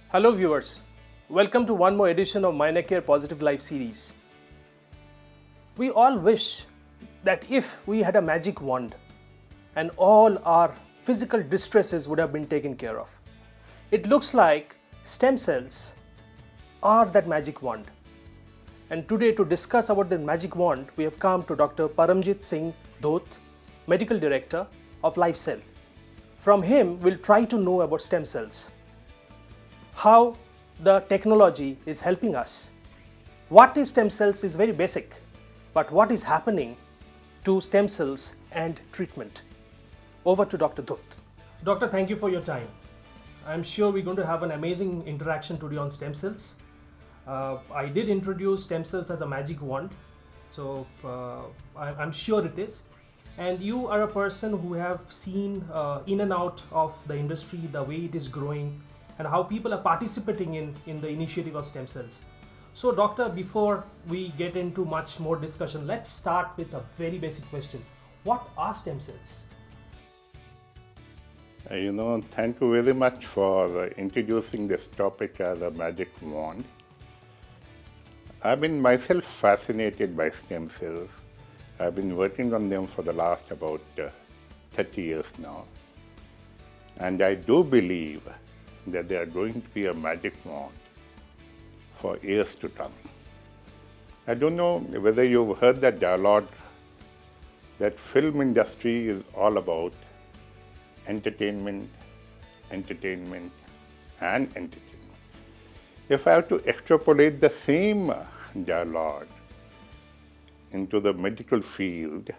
Hello viewers, welcome to one more edition of MyNecare Positive Life series. We all wish that if we had a magic wand and all our physical distresses would have been taken care of. It looks like stem cells are that magic wand. And today to discuss about the magic wand, we have come to Dr. Paramjit Dhot, Medical Director of Lifecell. From him, we'll try to know about stem cells, how the technology is helping us. What is stem cells is very basic, but what is happening to stem cells and treatment? Over to Dr. Dhot. Doctor, thank you for your time. I'm sure we're going to have an amazing interaction today on stem cells. I did introduce stem cells as a magic wand, so I'm sure it is. And you are a person who have seen in and out of the industry, the way it is growing and how people are participating in the initiative of stem cells. So doctor, before we get into much more discussion, let's start with a very basic question. What are stem cells? Thank you very much for introducing this topic as a magic wand. I've been myself fascinated by stem cells. I've been working on them for the last about 30 years now. And I do believe that they are going to be a magic wand for years to come. I don't know whether you've heard that dialogue that film industry is all about entertainment, entertainment, and entertainment. If I have to extrapolate the same dialogue into the medical field,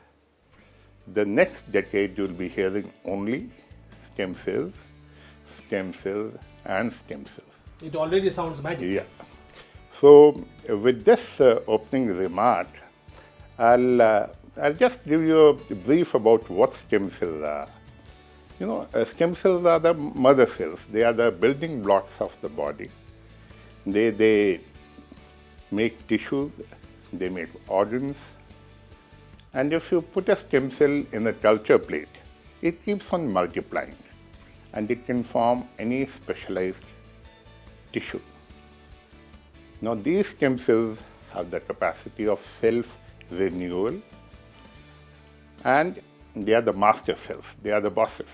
the next decade you'll be hearing only stem cells, and stem cells. It already sounds magic. Yeah. So with this opening remark, I'll just give you a brief about what stem cells are. Stem cells are the mother cells. They are the building blocks of the body. They make tissues, they make organs. And if you put a stem cell in a culture plate, it keeps on multiplying and it can form any specialized tissue. Now these stem cells have the capacity of self-renewal and they are the master cells, they are the bosses.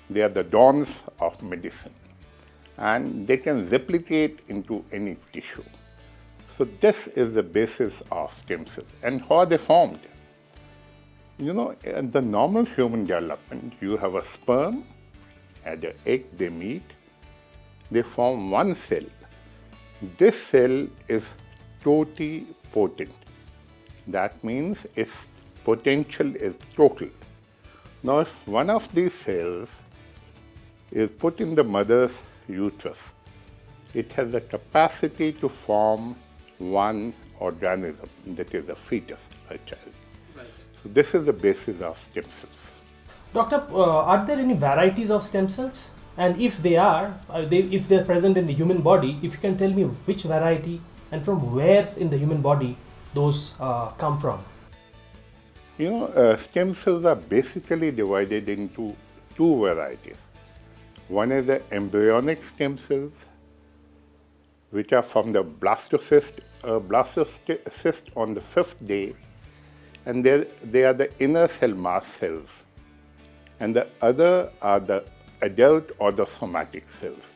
They are the dawns of medicine and they can replicate into any tissue. So this is the basis of stem cells. And how are they formed? In the normal human development, you have a sperm and an egg, they meet, they form one cell. This cell is totipotent. That means its potential is total. Now, if one of these cells is put in the mother's uterus, it has the capacity to form one organism, that is a fetus, a child. Right. So this is the basis of stem cells. Doctor, are there any varieties of stem cells? And if they are, if they're present in the human body, if you can tell me which variety and from where in the human body those come from? Stem cells are basically divided into two varieties. One is the embryonic stem cells, which are from the blastocyst on the 5th day, and they are the inner cell mass cells. And the other are the adult or the somatic cells.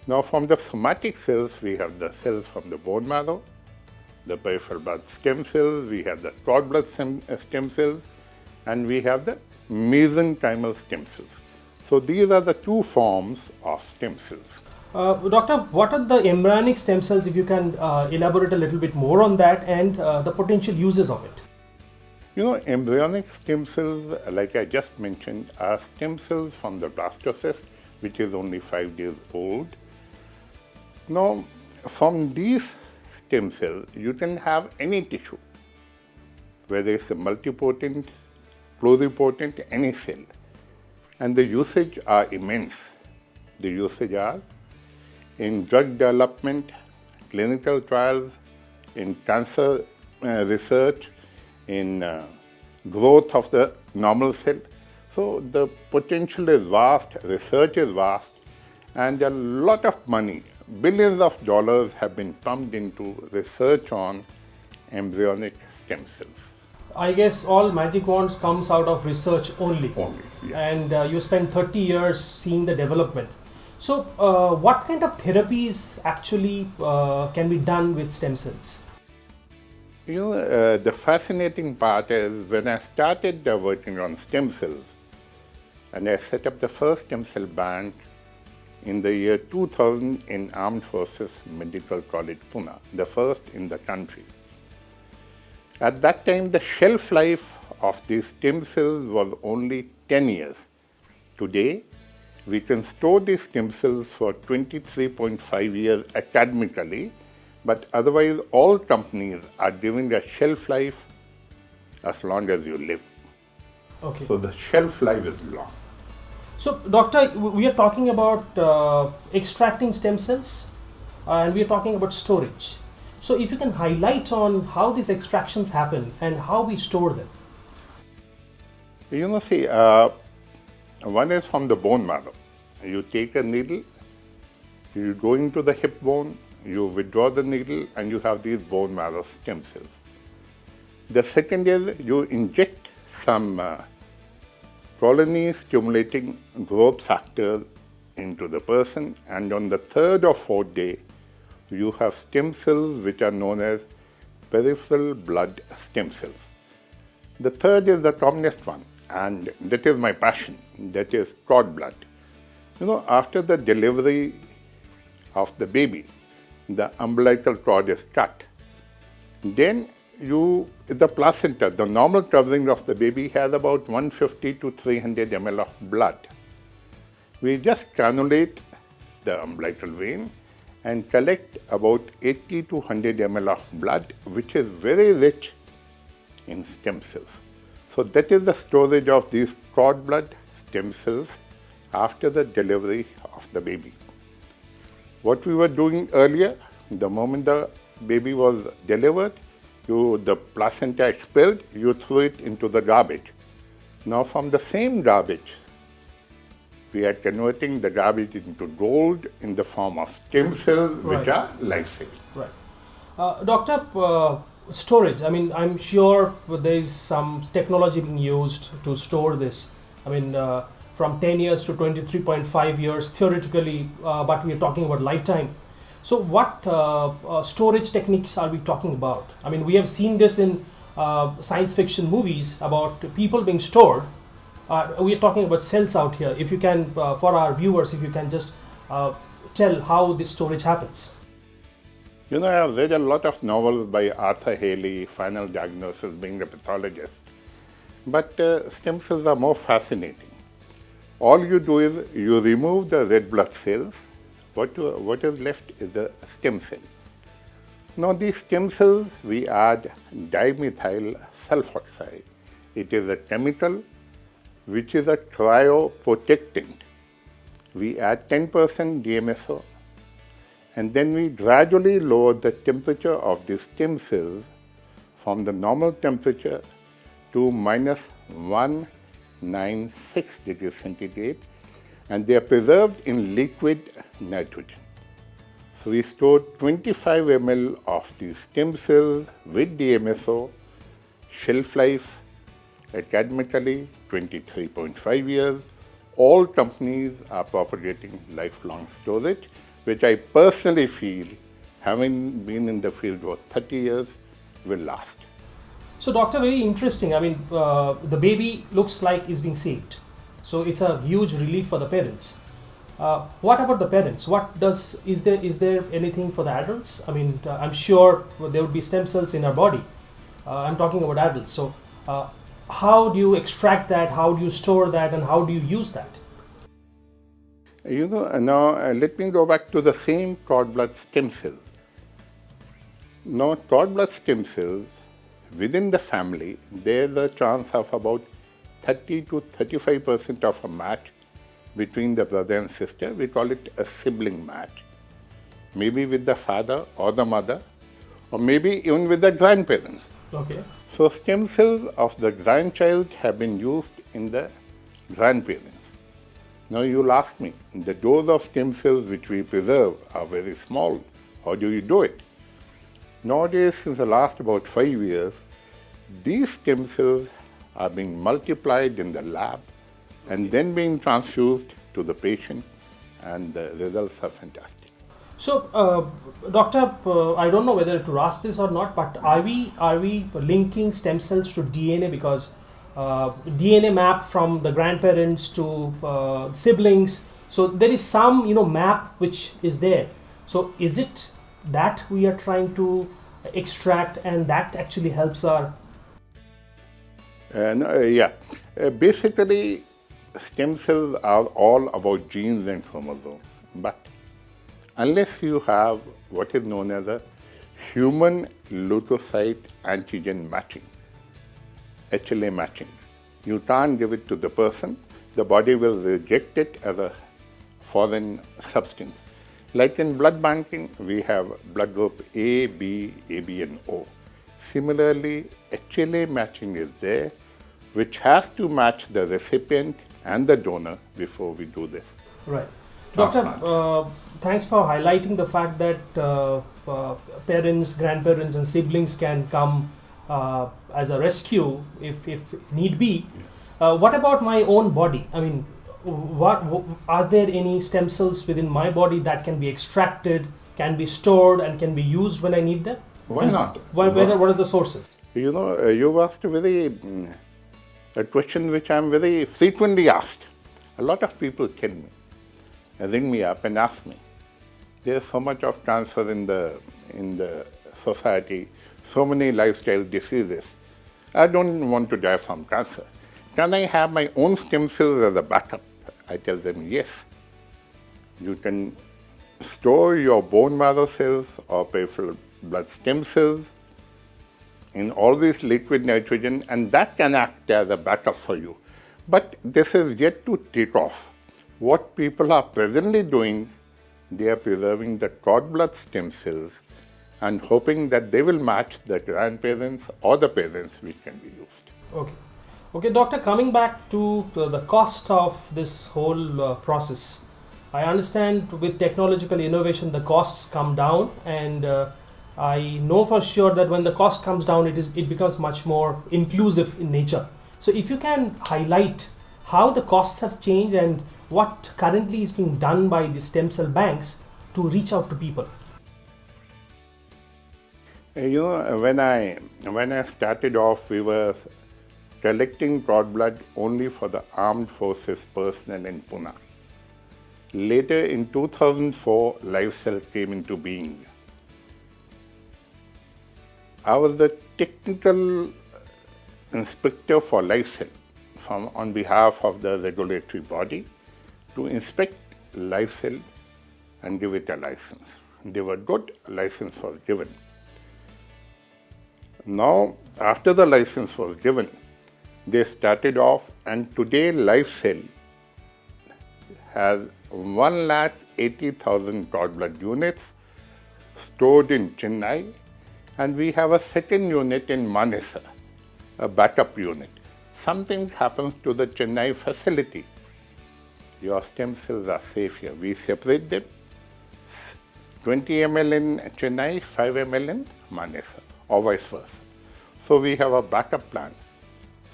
Now from the somatic cells, we have the cells from the bone marrow, the peripheral blood stem cells, we have the cord blood stem cells, and we have the mesenchymal stem cells. So these are the two forms of stem cells. Doctor, what are the embryonic stem cells, if you can elaborate a little bit more on that and the potential uses of it? Embryonic stem cells, like I just mentioned, are stem cells from the blastocyst, which is only 5 days old. Now, from these stem cells, you can have any tissue, whether it's a multipotent, pluripotent, any cell. And the usage are immense. The usage are in drug development, clinical trials, in cancer research, in growth of the normal cell. So the potential is vast, research is vast, And a lot of money, billions of dollars have been pumped into research on embryonic stem cells. I guess all magic wands comes out of research only. Only, yeah. And you spend 30 years seeing the development. So what kind of therapies actually can be done with stem cells? The fascinating part is when I started working on stem cells, and I set up the first stem cell bank in the year 2000 in Armed Forces Medical College, Pune, the first in the country. At that time, the shelf life of these stem cells was only 10 years. Today, we can store these stem cells for 23.5 years academically, but otherwise all companies are giving a shelf life as long as you live. Okay. So the shelf life is long. So, doctor, we are talking about extracting stem cells and we are talking about storage. So, if you can highlight on how these extractions happen and how we store them. One is from the bone marrow. You take a needle, you go into the hip bone, you withdraw the needle, and you have these bone marrow stem cells. The second is you inject some colony-stimulating growth factor into the person, and on the third or fourth day, you have stem cells which are known as peripheral blood stem cells. The third is the commonest one, and that is my passion, that is cord blood. After the delivery of the baby, the umbilical cord is cut. Then the placenta, the normal covering of the baby, has about 150 to 300 ml of blood. We just cannulate the umbilical vein and collect about 80 to 100 ml of blood, which is very rich in stem cells. So that is the storage of these cord blood stem cells after the delivery of the baby. What we were doing earlier, the moment the baby was delivered, the placenta expelled, you threw it into the garbage. Now from the same garbage, we are converting the garbage into gold in the form of stem cells, which are life-saving. Right. Doctor, storage, I'm sure there is some technology being used to store this. From 10 years to 23.5 years theoretically, but we are talking about lifetime. So what storage techniques are we talking about? We have seen this in science fiction movies about people being stored. We are talking about cells out here. If you can, for our viewers, if you can just tell how this storage happens. I have read a lot of novels by Arthur Haley, Final Diagnosis, being a pathologist. But stem cells are more fascinating. All you do is you remove the red blood cells. What is left is the stem cell. Now these stem cells, we add dimethyl sulfoxide. It is a chemical which is a cryoprotectant. We add 10% DMSO, and then we gradually lower the temperature of the stem cells from the normal temperature to minus 196 degrees centigrade, and they are preserved in liquid nitrogen. So we store 25 ml of the stem cells with DMSO, shelf life academically 23.5 years. All companies are propagating lifelong storage, which I personally feel, having been in the field for 30 years, will last. So doctor, very interesting. The baby looks like is being saved. So it's a huge relief for the parents. What about the parents? Is there anything for the adults? I'm sure there would be stem cells in our body. I'm talking about adults. So how do you extract that? How do you store that? And how do you use that? Now let me go back to the same cord blood stem cell. Now cord blood stem cells, within the family, there's a chance of about 30 to 35% of a match between the brother and sister. We call it a sibling match. Maybe with the father or the mother, or maybe even with the grandparents. Okay. So stem cells of the grandchild have been used in the grandparents. Now you'll ask me, the dose of stem cells which we preserve are very small. How do you do it? Nowadays, since the last about 5 years, these stem cells are being multiplied in the lab and then being transfused to the patient, and the results are fantastic. So, doctor, I don't know whether to ask this or not, but are we linking stem cells to DNA, because DNA map from the grandparents to siblings? So there is some map which is there. So is it that we are trying to extract, and that actually helps our? Basically, stem cells are all about genes and chromosomes, but unless you have what is known as a human leukocyte antigen matching, HLA matching, you can't give it to the person. The body will reject it as a foreign substance. Like in blood banking, we have blood group A, B, AB, and O. Similarly, HLA matching is there, which has to match the recipient and the donor before we do this. Right. Doctor, thanks for highlighting the fact that parents, grandparents, and siblings can come as a rescue if need be. What about my own body? I mean, are there any stem cells within my body that can be extracted, can be stored, and can be used when I need them? Why not? What are the sources? You asked a question which I'm very frequently asked. A lot of people tell me, ring me up and ask me, there's so much of cancer in the society, so many lifestyle diseases. I don't want to die from cancer. Can I have my own stem cells as a backup? I tell them, yes. You can store your bone marrow cells or peripheral blood stem cells in all this liquid nitrogen, and that can act as a backup for you. But this is yet to take off. What people are presently doing, they are preserving the cord blood stem cells and hoping that they will match the grandparents or the parents which can be used. Okay, doctor, coming back to the cost of this whole process. I understand with technological innovation the costs come down, and I know for sure that when the cost comes down, it becomes much more inclusive in nature. So if you can highlight how the costs have changed and what currently is being done by the stem cell banks to reach out to people. When I started off, we were collecting cord blood only for the armed forces personnel in Pune. Later in 2004, Lifecell came into being. I was the technical inspector for Lifecell on behalf of the regulatory body to inspect Lifecell and give it a license. They were good, a license was given. Now, after the license was given, they started off, and today Lifecell has 180,000 cord blood units stored in Chennai, and we have a second unit in Manesa, a backup unit. Something happens to the Chennai facility, your stem cells are safe here. We separate them, 20 ml in Chennai, 5 ml in Manesa, or vice versa. So we have a backup plan.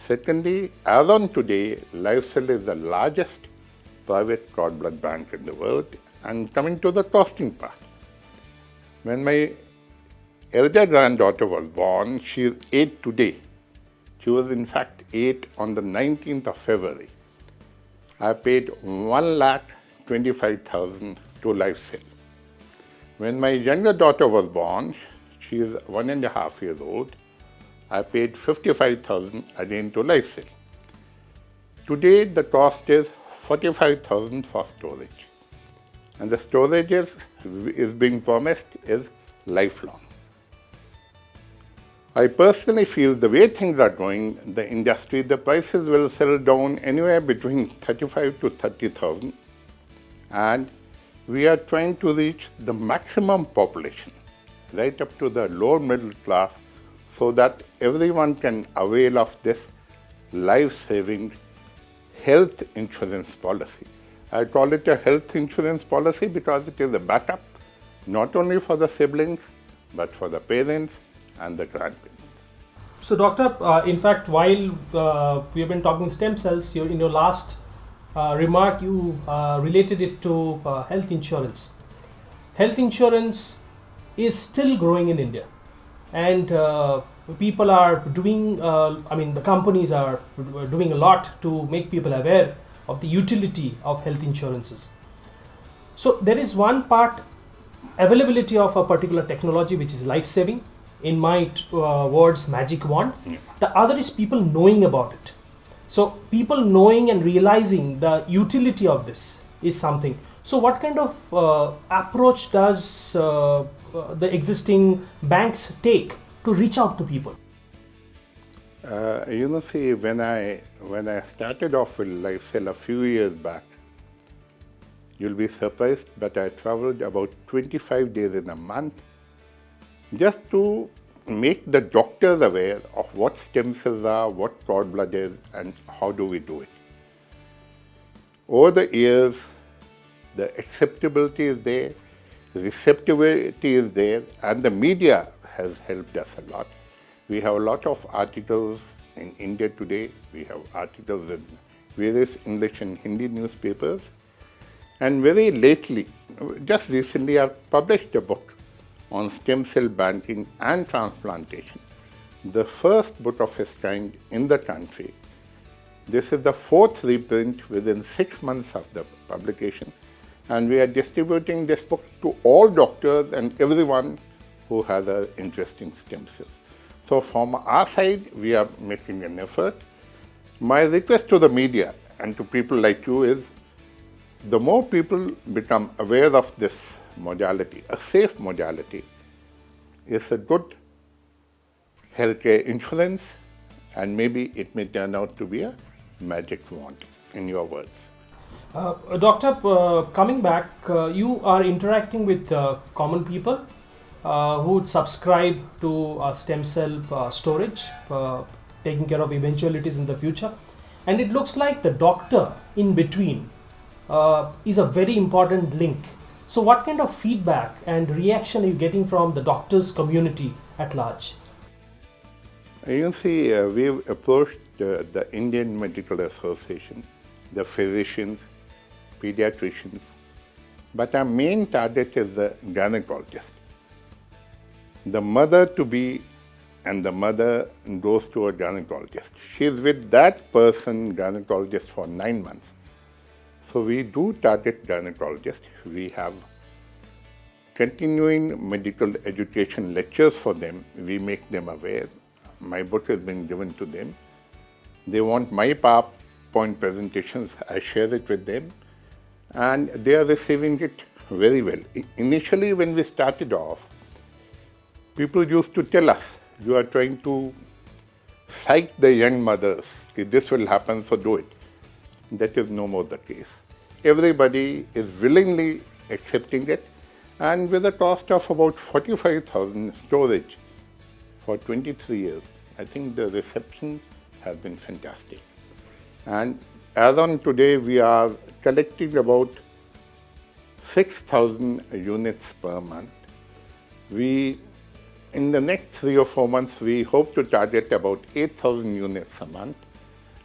Secondly, as on today, Lifecell is the largest private cord blood bank in the world. And coming to the costing part, when my elder granddaughter was born, she is 8 today. She was in fact 8 on the 19th of February. I paid 1,25,000 to Lifecell. When my younger daughter was born, she is 1.5 years old, I paid 55,000 again to Lifecell. Today the cost is 45,000 for storage, and the storage is being promised is lifelong. I personally feel the way things are going, the industry, the prices will settle down anywhere between 35 to 30,000, and we are trying to reach the maximum population, right up to the lower middle class, so that everyone can avail of this life-saving health insurance policy. I call it a health insurance policy because it is a backup not only for the siblings but for the parents and the grandparents. So, doctor, in fact, while we have been talking stem cells, in your last remark, you related it to health insurance. Health insurance is still growing in India, and people are doing, the companies are doing a lot to make people aware of the utility of health insurances. So, there is one part, availability of a particular technology which is life-saving, in my words, magic wand. The other is people knowing about it. So people knowing and realizing the utility of this is something. So what kind of approach does the existing banks take to reach out to people? See, when I started off with Lifecell a few years back, you'll be surprised, but I traveled about 25 days in a month just to make the doctors aware of what stem cells are, what cord blood is, and how do we do it. Over the years, the acceptability is there, receptivity is there, and the media has helped us a lot. We have a lot of articles in India today. We have articles in various English and Hindi newspapers. And very lately, just recently, I've published a book on stem cell banking and transplantation, the first book of its kind in the country. This is the fourth reprint within 6 months of the publication, and we are distributing this book to all doctors and everyone who has an interest in stem cells. So from our side, we are making an effort. My request to the media and to people like you is, the more people become aware of this modality, a safe modality, is a good healthcare insurance, and maybe it may turn out to be a magic wand, in your words. Doctor, coming back, you are interacting with common people who would subscribe to stem cell storage, taking care of eventualities in the future, and it looks like the doctor in between is a very important link. So what kind of feedback and reaction are you getting from the doctors community at large? We've approached the Indian Medical Association, the physicians, pediatricians, but our main target is the gynecologist. The mother-to-be and the mother goes to a gynecologist. She's with that person, gynecologist, for 9 months. So we do target gynecologists. We have continuing medical education lectures for them. We make them aware. My book has been given to them. They want my PowerPoint presentations. I share it with them. And they are receiving it very well. Initially, when we started off, people used to tell us, you are trying to psych the young mothers. This will happen, so do it. That is no more the case. Everybody is willingly accepting it, and with a cost of about 45,000 storage for 23 years, I think the reception has been fantastic. And as on today, we are collecting about 6,000 units per month. In the next 3 or 4 months, we hope to target about 8,000 units a month.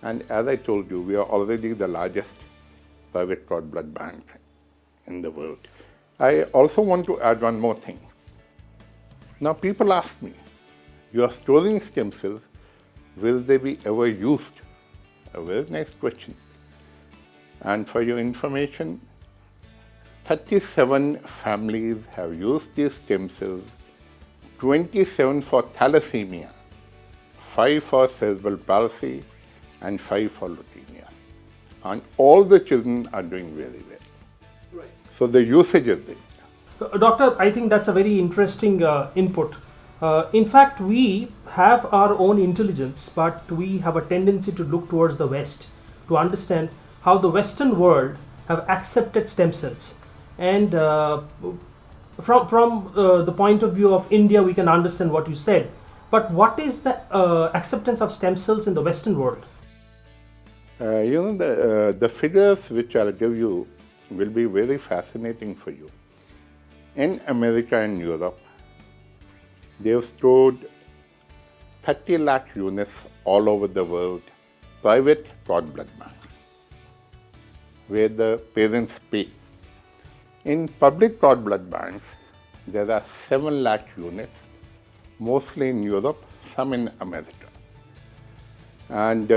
And as I told you, we are already the largest private cord blood bank in the world. I also want to add one more thing. Now people ask me, you are storing stem cells, will they be ever used? A very nice question. And for your information, 37 families have used these stem cells, 27 for thalassemia, 5 for cerebral palsy, and 5 for leukemia. And all the children are doing very well. Right. So the usage is there. Doctor, I think that's a very interesting input. In fact, we have our own intelligence, but we have a tendency to look towards the West to understand how the Western world have accepted stem cells. And from the point of view of India, we can understand what you said. But what is the acceptance of stem cells in the Western world? The figures which I'll give you will be very fascinating for you. In America and Europe, they have stored 30 lakh units all over the world, private cord blood banks, where the parents pay. In public cord blood banks, there are 7 lakh units, mostly in Europe, some in America. And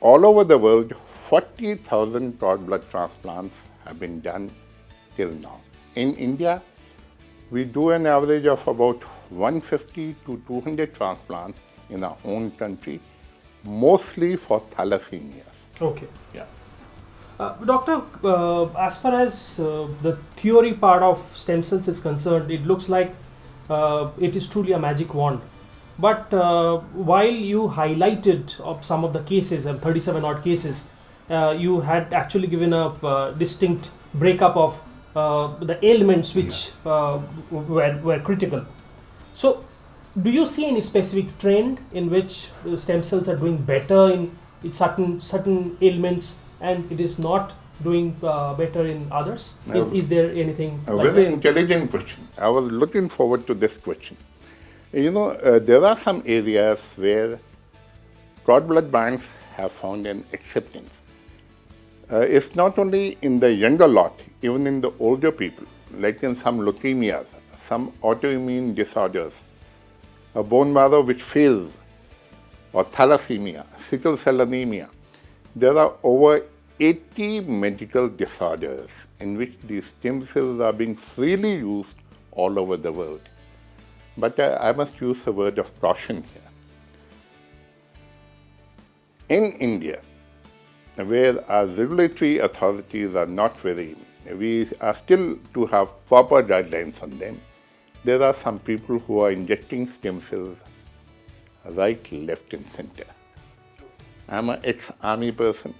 all over the world, 40,000 cord blood transplants have been done till now. In India, we do an average of about 150 to 200 transplants in our own country, mostly for thalassemias. Okay. Yeah. Doctor, as far as the theory part of stem cells is concerned, it looks like it is truly a magic wand. But while you highlighted of some of the cases, 37 odd cases, you had actually given a distinct breakup of the ailments which were critical. So, do you see any specific trend in which stem cells are doing better in certain ailments, and it is not doing better in others? Is there anything? A very intelligent question. I was looking forward to this question. You know, there are some areas where cord blood banks have found an acceptance. It's not only in the younger lot, even in the older people, like in some leukemias, some autoimmune disorders, a bone marrow which fails, or thalassemia, sickle cell anemia. There are over 80 medical disorders in which these stem cells are being freely used all over the world. But I must use a word of caution here. In India, where our regulatory authorities are not we are still to have proper guidelines on them. There are some people who are injecting stem cells right, left, and center. I'm an ex-army person,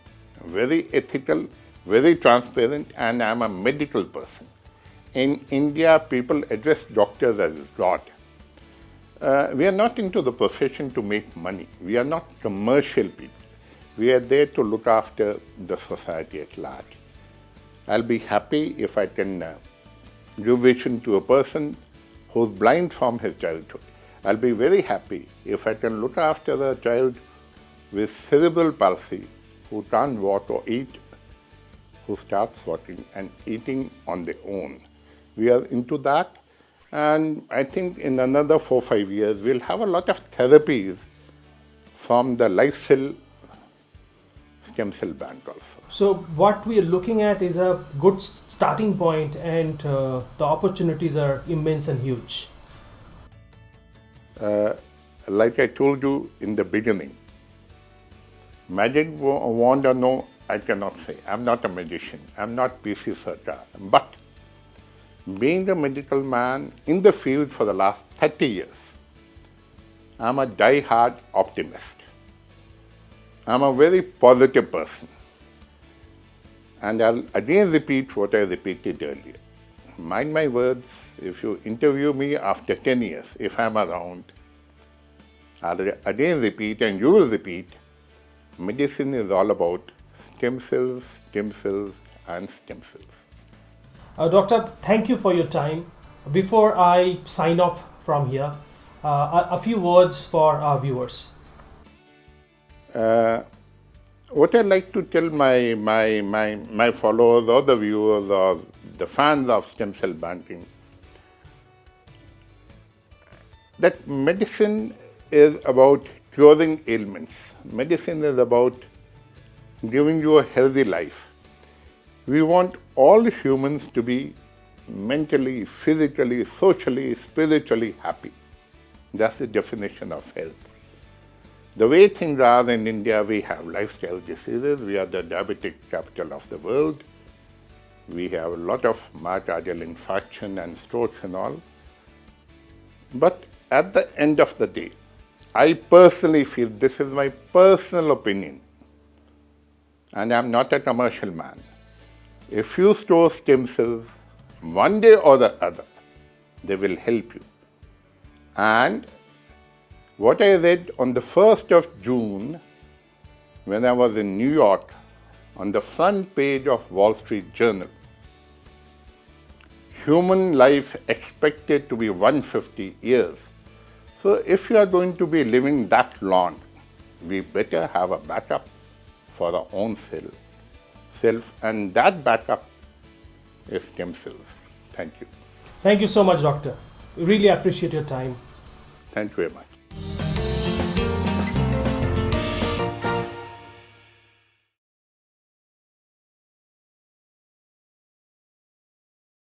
very ethical, very transparent, and I'm a medical person. In India, people address doctors as God. We are not into the profession to make money. We are not commercial people. We are there to look after the society at large. I'll be happy if I can give vision to a person who's blind from his childhood. I'll be very happy if I can look after a child with cerebral palsy who can't walk or eat, who starts walking and eating on their own. We are into that, and I think in another 4 or 5 years, we'll have a lot of therapies from the Lifecell stem cell bank also. So what we are looking at is a good starting point, and the opportunities are immense and huge. Like I told you in the beginning, magic wand or no, I cannot say. I'm not a magician. I'm not PC Sarkar. But being a medical man in the field for the last 30 years, I'm a die-hard optimist. I'm a very positive person. And I'll again repeat what I repeated earlier. Mind my words, if you interview me after 10 years, if I'm around, I'll again repeat, and you will repeat, medicine is all about stem cells, stem cells, and stem cells. Doctor, thank you for your time. Before I sign off from here, a few words for our viewers. What I'd like to tell my followers or the viewers or the fans of stem cell banking, that medicine is about curing ailments. Medicine is about giving you a healthy life. We want all humans to be mentally, physically, socially, spiritually happy. That's the definition of health. The way things are in India, we have lifestyle diseases. We are the diabetic capital of the world. We have a lot of myocardial infarction and strokes and all. But at the end of the day, I personally feel, this is my personal opinion, and I'm not a commercial man. If you store stem cells, one day or the other, they will help you. And what I read on the 1st of June, when I was in New York on the front page of Wall Street Journal. Human life expected to be 150 years. So if you are going to be living that long, we better have a backup for our own self, and that backup is stem cells. Thank you. Thank you so much, Doctor. We really appreciate your time. Thank you very much.